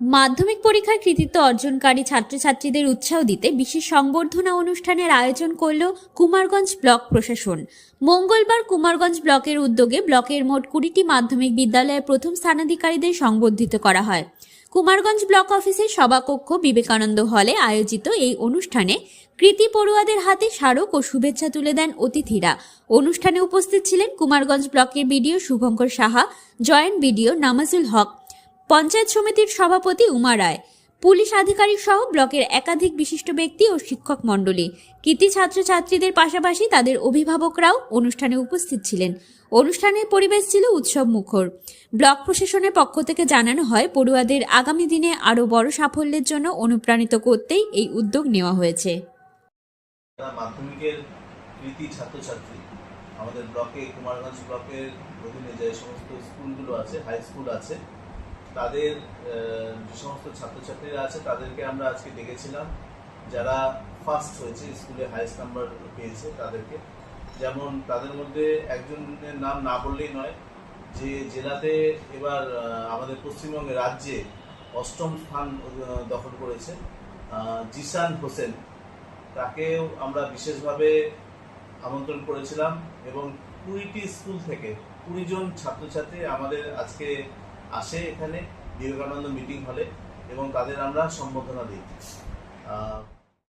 মাধ্যমিক পরীক্ষায় কৃতিত্ব অর্জনকারী ছাত্রছাত্রীদের উৎসাহ দিতে বিশেষ সংবর্ধনা অনুষ্ঠানের আয়োজন করল কুমারগঞ্জ ব্লক প্রশাসন। মঙ্গলবার কুমারগঞ্জ ব্লকের উদ্যোগে ব্লকের মোট 20টি মাধ্যমিক বিদ্যালয়ের প্রথম স্থানাধিকারীদের সংবর্ধিত করা হয়। কুমারগঞ্জ ব্লক অফিসের সভাকক্ষ বিবেকানন্দ হলে আয়োজিত এই অনুষ্ঠানে কৃতি পড়ুয়াদের হাতে স্মারক ও শুভেচ্ছা তুলে দেন অতিথিরা। অনুষ্ঠানে উপস্থিত ছিলেন কুমারগঞ্জ ব্লকের BDO Shubhankar Saha, joint BDO Namajul Haque, panchayat সমিতির সভাপতি উমা রায়, পুলিশ আধিকারিক সহ ব্লকের একাধিক বিশিষ্ট ব্যক্তি ও শিক্ষক মণ্ডলী। কৃতি ছাত্রছাত্রীদের পাশাপাশি তাদের অভিভাবকরাও অনুষ্ঠানে উপস্থিত ছিলেন। অনুষ্ঠানের পরিবেশ ছিল উৎসব মুখর। ব্লক প্রশাসনের পক্ষ থেকে জানানো হয়, পড়ুয়াদের আগামী দিনে আরও বড় সাফল্যের জন্য অনুপ্রাণিত করতেই এই উদ্যোগ নেওয়া হয়েছে। মাধ্যমিকের কৃতি ছাত্রছাত্রী আমাদের ব্লকে, কুমারগঞ্জ ব্লকের অধীনে যে সমস্ত স্কুলগুলো আছে, হাই স্কুল আছে, তাদের যে সমস্ত ছাত্রছাত্রীরা আছে তাদেরকে আমরা আজকে ডেকেছিলাম, যারা ফার্স্ট হয়েছে, স্কুলে হাইস্ট নাম্বার পেয়েছে তাদেরকে। যেমন তাদের মধ্যে একজনের নাম না বললেই নয়, যে জেলাতে এবার আমাদের পশ্চিমবঙ্গে রাজ্যে 8ম স্থান দখল করেছে, জিসান হোসেন, তাকেও আমরা বিশেষভাবে আমন্ত্রণ করেছিলাম এবং 20টি স্কুল থেকে 20 জন ছাত্রছাত্রী আমাদের আজকে আসে এখানে বিবেকানন্দ মিটিং হলে এবং তাদের আমরা সম্বোধনা দিই।